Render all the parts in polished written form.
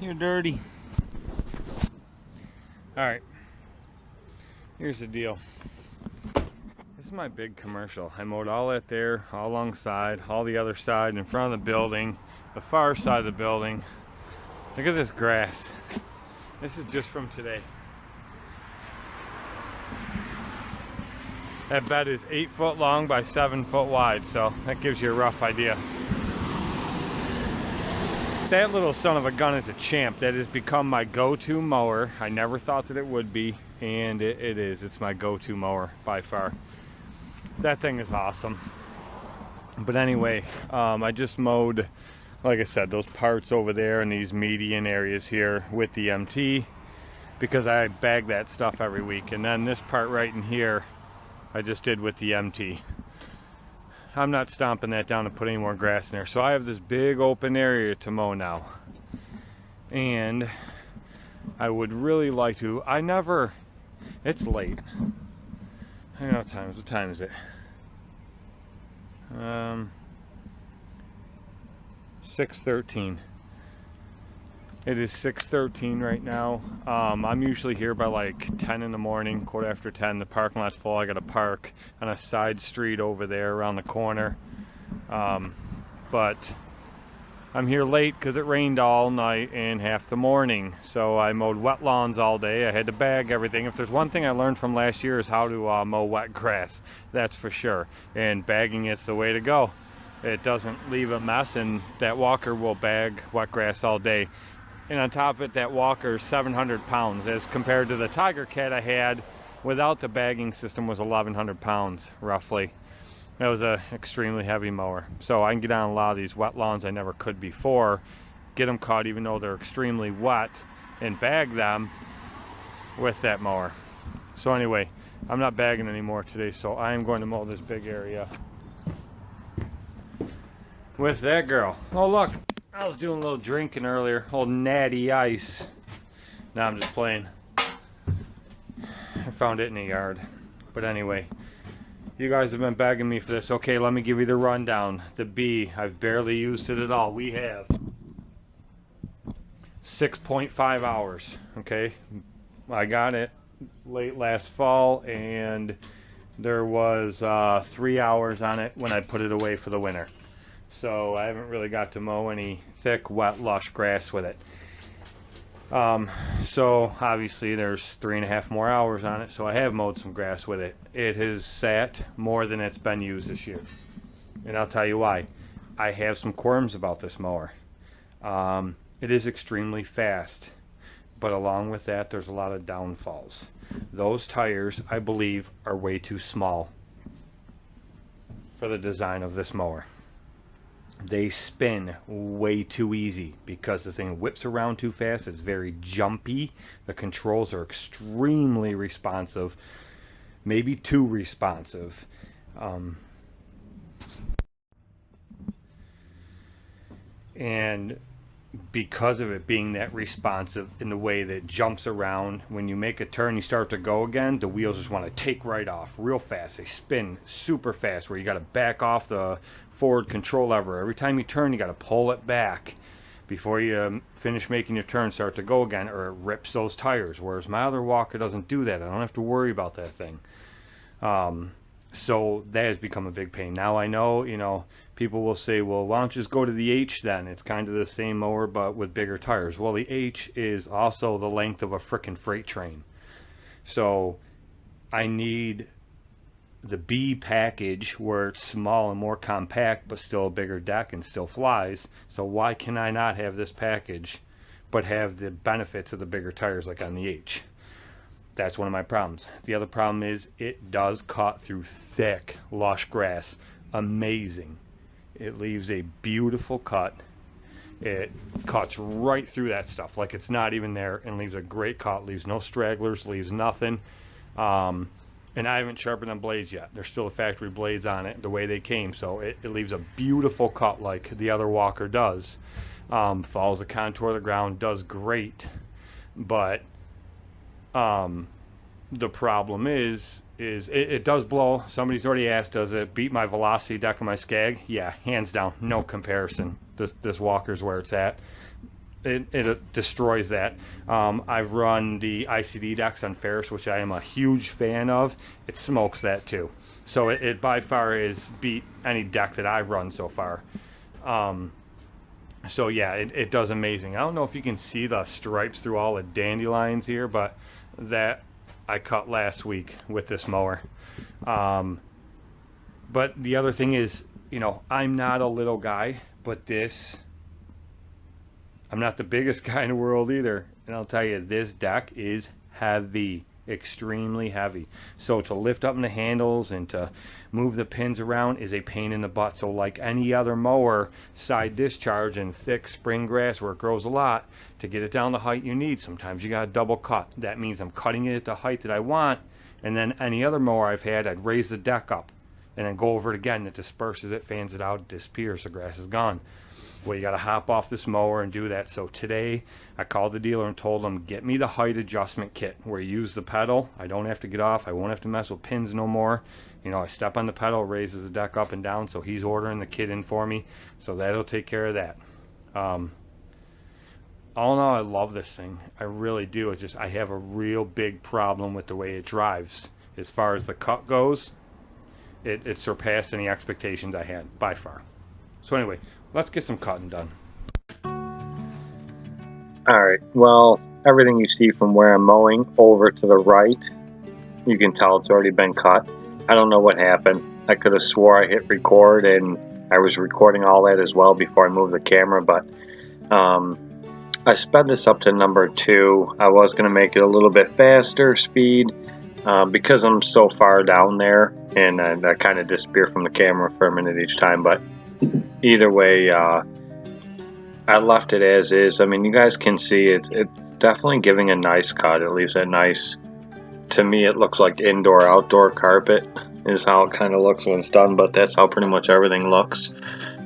You're dirty. Alright. Here's the deal. This is my big commercial. I mowed all that there, all alongside, all the other side, in front of the building, the far side of the building. Look at this grass. This is just from today. That bed is 8 foot long by 7 foot wide, so that gives you a rough idea. That little son of a gun is a champ. That has become my go-to mower. I never thought that it would be, and it is. It's my go-to mower by far. That thing is awesome. But anyway, I just mowed, like I said, those parts over there in these median areas here with the MT, because I bag that stuff every week. And then this part right in here, I just did with the MT. I'm not stomping that down to put any more grass in there. So I have this big open area to mow now. And I would really like to, it's late. I don't know what time is it? 6:13. It is 6:13 right now. I'm usually here by like 10 in the morning, quarter after 10. The parking lot's full. I got to park on a side street over there around the corner. But I'm here late because it rained all night and half the morning. So I mowed wet lawns all day. I had to bag everything. If there's one thing I learned from last year is how to mow wet grass. That's for sure. And bagging it's the way to go. It doesn't leave a mess, and that walker will bag wet grass all day. And on top of it, that walker is 700 pounds as compared to the Tiger Cat I had without the bagging system was 1,100 pounds roughly. That was an extremely heavy mower. So I can get on a lot of these wet lawns I never could before, get them caught even though they're extremely wet, and bag them with that mower. So anyway, I'm not bagging anymore today, so I am going to mow this big area with that girl. Oh look, I was doing a little drinking earlier, old natty ice. Now I'm just playing. I found it in the yard. But anyway, you guys have been begging me for this. Okay, let me give you the rundown. The B, I've barely used it at all. We have 6.5 hours. Okay, I got it late last fall, and there was 3 hours on it when I put it away for the winter. So I haven't really got to mow any thick, wet, lush grass with it. So obviously there's 3.5 more hours on it, so I have mowed some grass with it. It has sat more than it's been used this year. And I'll tell you why. I have some qualms about this mower. It is extremely fast, but along with that there's a lot of downfalls. Those tires, I believe, are way too small for the design of this mower. They spin way too easy because the thing whips around too fast. It's very jumpy. The controls are extremely responsive, maybe too responsive. And because of it being that responsive in the way that it jumps around, when you make a turn, you start to go again, the wheels just want to take right off real fast. They spin super fast where you got to back off the forward control lever. Every time you turn, you got to pull it back before you finish making your turn, start to go again, or it rips those tires. Whereas my other walker doesn't do that. I don't have to worry about that thing. So that has become a big pain. Now I know, you know, people will say, well, why don't you just go to the H then? It's kind of the same mower but with bigger tires. Well, the H is also the length of a frickin' freight train. So I need the B package where it's small and more compact but still a bigger deck and still flies. So why can I not have this package but have the benefits of the bigger tires like on the H? That's one of my problems. The other problem is it does cut through thick, lush grass. Amazing. It leaves a beautiful cut. It cuts right through that stuff like it's not even there and leaves a great cut. Leaves no stragglers, leaves nothing. And I haven't sharpened them blades yet. There's still the factory blades on it the way they came. So it leaves a beautiful cut like the other walker does. Follows the contour of the ground, does great. But the problem is it does blow. Somebody's already asked, does it beat my velocity deck on my Scag? Yeah, hands down, no comparison. This walker's where it's at. it destroys that. I've run the ICD decks on Ferris, which I am a huge fan of. It smokes that too. So it by far is beat any deck that I've run so far. So yeah, it does amazing. I don't know if you can see the stripes through all the dandelions here, but that I cut last week with this mower. But the other thing is, you know, I'm not a little guy, but I'm not the biggest guy in the world either. And I'll tell you, this deck is heavy, extremely heavy. So to lift up the handles and to move the pins around is a pain in the butt. So like any other mower, side discharge and thick spring grass where it grows a lot, to get it down the height you need, sometimes you got to double cut. That means I'm cutting it at the height that I want, and then any other mower I've had, I'd raise the deck up and then go over it again. It disperses it, fans it out, it disappears, the grass is gone. Well, you got to hop off this mower and do that. So today I called the dealer and told him, get me the height adjustment kit where you use the pedal. I don't have to get off. I won't have to mess with pins no more. You know, I step on the pedal, raises the deck up and down. So he's ordering the kit in for me. So that'll take care of that. All in all, I love this thing. I really do. It's just I have a real big problem with the way it drives. As far as the cut goes, it surpassed any expectations I had by far. So anyway, let's get some cutting done. Alright, well, everything you see from where I'm mowing over to the right, you can tell it's already been cut. I don't know what happened. I could have swore I hit record and I was recording all that as well before I moved the camera, but I sped this up to number 2. I was going to make it a little bit faster speed because I'm so far down there, and I kind of disappear from the camera for a minute each time, but either way, I left it as is. I mean, you guys can see it's definitely giving a nice cut. It leaves a nice, to me it looks like indoor-outdoor carpet is how it kind of looks when it's done, but that's how pretty much everything looks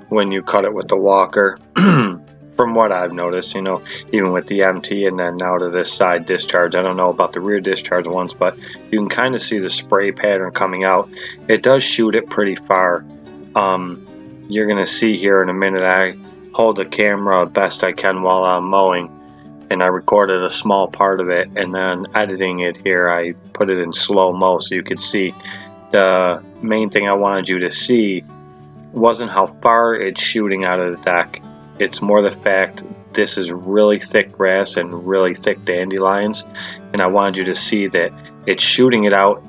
when you cut it with the walker. From what I've noticed, you know, even with the MT and then now to this side discharge. I don't know about the rear discharge ones, but you can kind of see the spray pattern coming out. It does shoot it pretty far. You're going to see here in a minute, I hold the camera best I can while I'm mowing, and I recorded a small part of it, and then editing it here, I put it in slow-mo so you could see. The main thing I wanted you to see wasn't how far it's shooting out of the deck. It's more the fact this is really thick grass and really thick dandelions, and I wanted you to see that it's shooting it out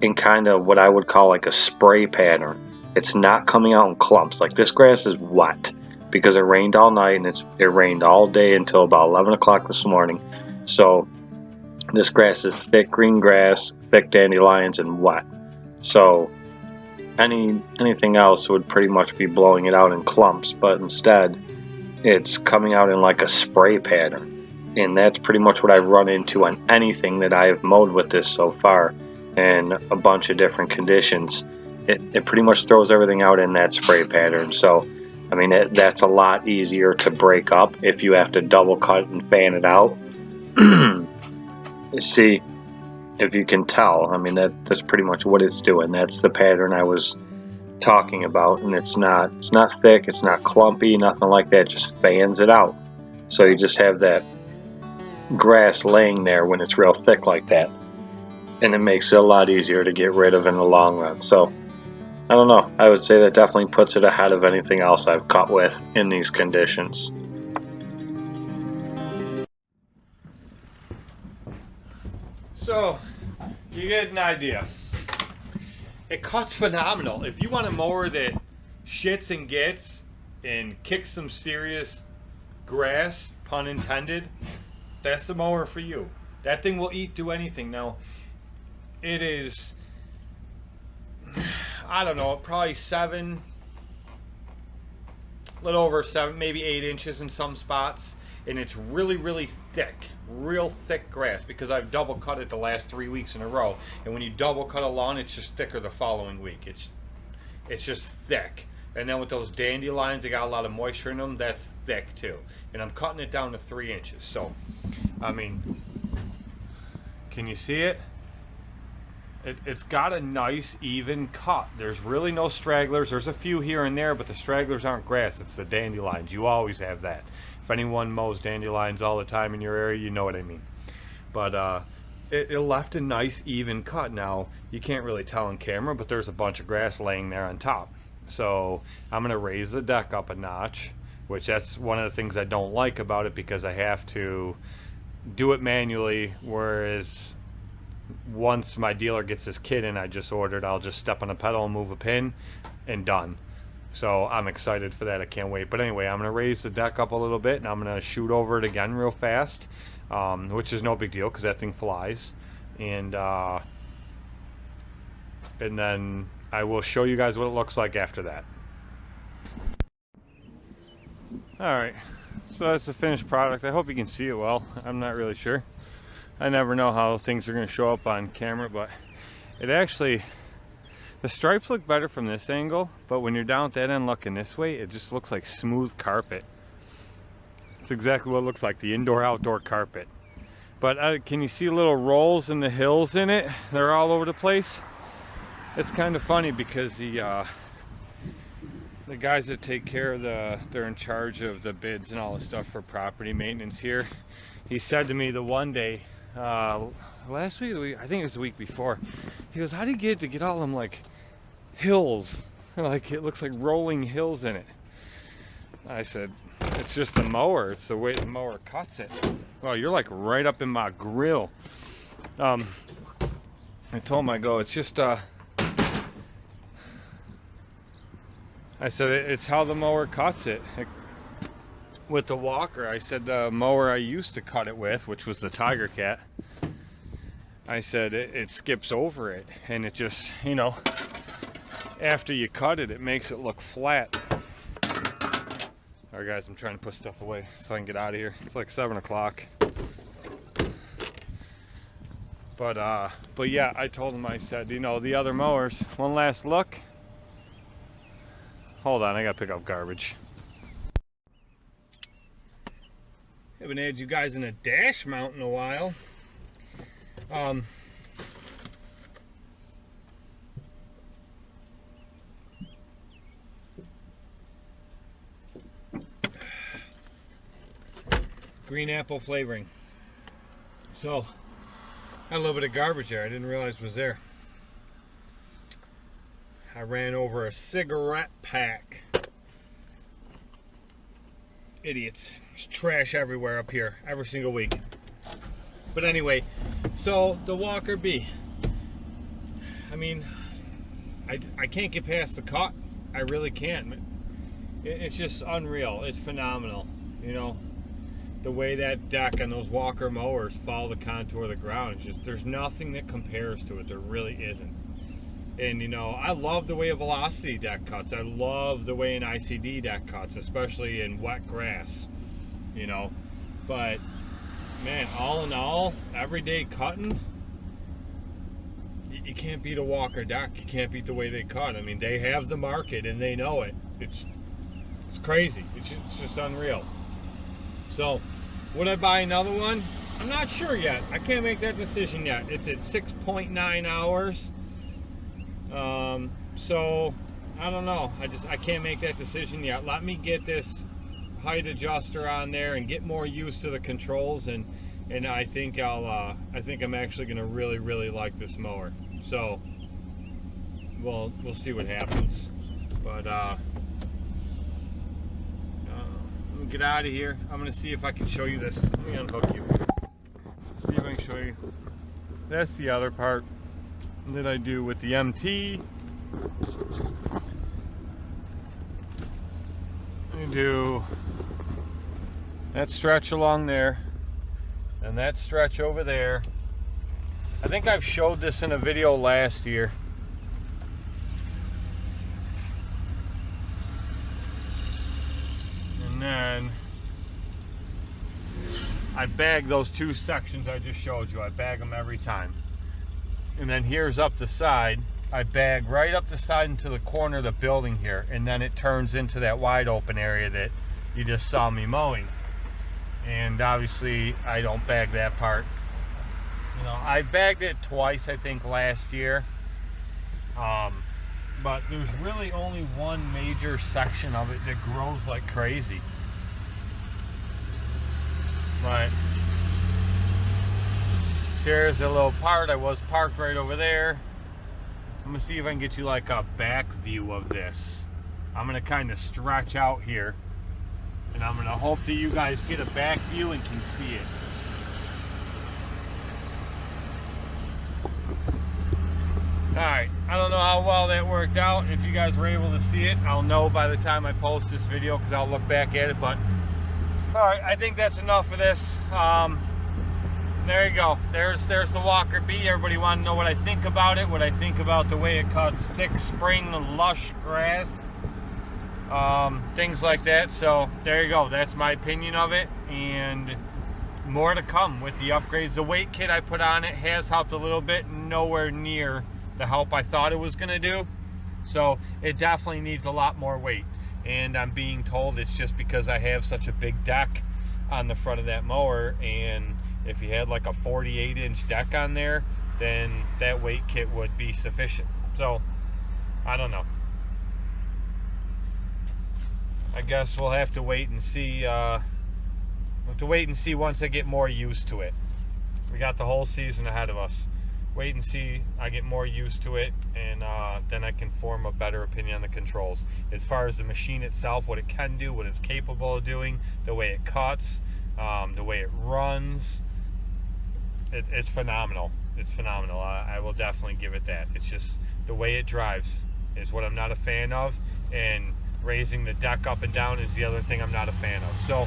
in kind of what I would call like a spray pattern. It's not coming out in clumps. Like, this grass is wet because it rained all night, and it rained all day until about 11 o'clock this morning. So this grass is thick green grass, thick dandelions, and wet. So anything else would pretty much be blowing it out in clumps, but instead it's coming out in like a spray pattern. And that's pretty much what I've run into on anything that I have mowed with this so far, in a bunch of different conditions. It pretty much throws everything out in that spray pattern. So I mean, that's a lot easier to break up if you have to double cut and fan it out. See, if you can tell, I mean, that's pretty much what it's doing. That's the pattern I was talking about, and it's not thick, it's not clumpy, nothing like that. It just fans it out. So you just have that grass laying there when it's real thick like that, and it makes it a lot easier to get rid of in the long run. So I don't know, I would say that definitely puts it ahead of anything else I've cut with in these conditions. So you get an idea. It cuts phenomenal. If you want a mower that shits and gets and kicks some serious grass, pun intended, that's the mower for you. That thing will do anything. Now, it is, I don't know, probably a little over 7, maybe 8 inches in some spots, and it's really, really thick, real thick grass, because I've double cut it the last 3 weeks in a row. And when you double cut a lawn, it's just thicker the following week. It's just thick. And then with those dandelions, they got a lot of moisture in them. That's thick too. And I'm cutting it down to 3 inches. So, I mean, can you see it? It's got a nice even cut. There's really no stragglers. There's a few here and there, but the stragglers aren't grass. It's the dandelions. You always have that. If anyone mows dandelions all the time in your area, you know what I mean. But it left a nice even cut. Now, you can't really tell on camera, but there's a bunch of grass laying there on top. So I'm going to raise the deck up a notch, which that's one of the things I don't like about it, because I have to do it manually, whereas once my dealer gets his kit in I just ordered, I'll just step on a pedal and move a pin and done. So I'm excited for that. I can't wait. But anyway, I'm going to raise the deck up a little bit, and I'm going to shoot over it again real fast, which is no big deal because that thing flies. And then I will show you guys what it looks like after that. Alright, so that's the finished product. I hope you can see it well. I'm not really sure. I never know how things are going to show up on camera, but it actually, the stripes look better from this angle, but when you're down at that end looking this way, it just looks like smooth carpet. It's exactly what it looks like, the indoor-outdoor carpet. But can you see little rolls in the hills in it? They're all over the place. It's kind of funny because the guys that take care of they're in charge of the bids and all the stuff for property maintenance here. He said to me the one day, last week, I think it was the week before, he goes, how do you get all them like hills? Like it looks like rolling hills in it. I said, it's just the mower. It's the way the mower cuts it. Well, you're like right up in my grill. I told him, I go, it's just I said, it's how the mower cuts it. With the walker, I said the mower I used to cut it with, which was the Tiger Cat, I said it skips over it, and it just, you know, after you cut it, it makes it look flat. Alright guys, I'm trying to put stuff away so I can get out of here. It's like 7 o'clock. But yeah, I told him, I said, you know, the other mowers, one last look. Hold on, I gotta pick up garbage. Haven't had you guys in a dash mount in a while. Green apple flavoring. So, got a little bit of garbage there. I didn't realize was there. I ran over a cigarette pack. Idiots. There's trash everywhere up here, every single week. But anyway, so the Walker B. I mean, I can't get past the cut. I really can't. It's just unreal. It's phenomenal. You know, the way that deck and those Walker mowers follow the contour of the ground. It's just, there's nothing that compares to it. There really isn't. And you know, I love the way a Velocity deck cuts. I love the way an ICD deck cuts, especially in wet grass, you know. But man, all in all, everyday cutting, you can't beat a Walker deck. You can't beat the way they cut. I mean, they have the market and they know it. It's crazy. It's just unreal. So, would I buy another one? I'm not sure yet. I can't make that decision yet. It's at 6.9 hours. So I don't know. I can't make that decision yet. Let me get this height adjuster on there and get more used to the controls, and I think I'm actually going to really like this mower. So we'll see what happens. But let me get out of here. I'm going to see if I can show you this. Let me unhook you. See if I can show you. That's the other part that I do with the MT. I do that stretch along there and that stretch over there. I think I've showed this in a video last year. And then I bag those two sections I just showed you. I bag them every time. And then here's up the side. I bag right up the side into the corner of the building here, and then it turns into that wide open area that you just saw me mowing. And obviously I don't bag that part. You know, I bagged it twice, I think, last year. But there's really only one major section of it that grows like crazy. But here's a little part. I was parked right over there. I'm gonna see if I can get you like a back view of this. I'm gonna kind of stretch out here, and I'm gonna hope that you guys get a back view and can see it. Alright, I don't know how well that worked out. If you guys were able to see it, I'll know by the time I post this video because I'll look back at it. But alright, I think that's enough for this. There you go. There's the Walker B. Everybody want to know what I think about it, what I think about the way it cuts thick spring, lush grass, things like that. So there you go. That's my opinion of it, and more to come with the upgrades. The weight kit I put on it has helped a little bit, nowhere near the help I thought it was going to do. So it definitely needs a lot more weight, and I'm being told it's just because I have such a big deck on the front of that mower, and if you had like a 48-inch deck on there, then that weight kit would be sufficient. So I don't know. I guess we'll have to wait and see. We'll have to wait and see once I get more used to it. We got the whole season ahead of us. Wait and see, I get more used to it, and then I can form a better opinion on the controls. As far as the machine itself, what it can do, what it's capable of doing, the way it cuts, the way it runs, it's phenomenal. It's phenomenal. I will definitely give it that. It's just the way it drives is what I'm not a fan of, and raising the deck up and down is the other thing I'm not a fan of. So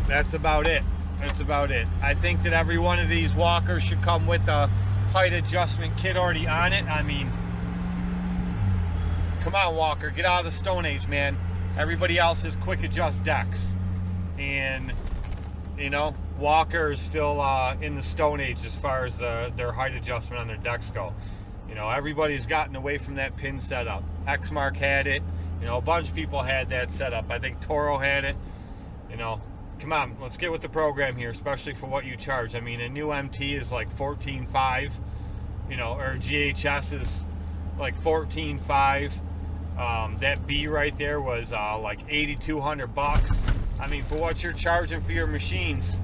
that's about it. That's about it. I think that every one of these walkers should come with a height adjustment kit already on it. I mean, come on, Walker, get out of the Stone Age, man. Everybody else has quick adjust decks, and you know, Walker is still in the Stone Age as far as their height adjustment on their decks go. You know, everybody's gotten away from that pin setup. Exmark had it. You know, a bunch of people had that setup. I think Toro had it. You know, come on, let's get with the program here, especially for what you charge. I mean, a new MT is like $14,500, you know, or GHS is like $14,500. That B right there was like $8,200. I mean, for what you're charging for your machines,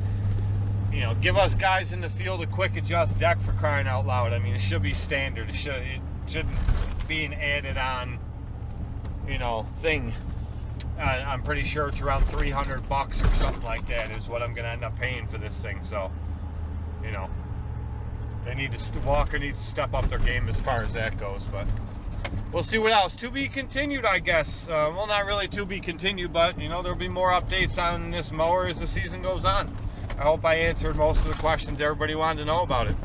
you know, give us guys in the field a quick adjust deck, for crying out loud. I mean, it should be standard. It shouldn't be an added on, you know, thing. I'm pretty sure it's around $300 or something like that is what I'm gonna end up paying for this thing. So, you know, Walker needs to step up their game as far as that goes. But we'll see what else. To be continued, I guess. Well, not really to be continued, but you know, there'll be more updates on this mower as the season goes on. I hope I answered most of the questions everybody wanted to know about it.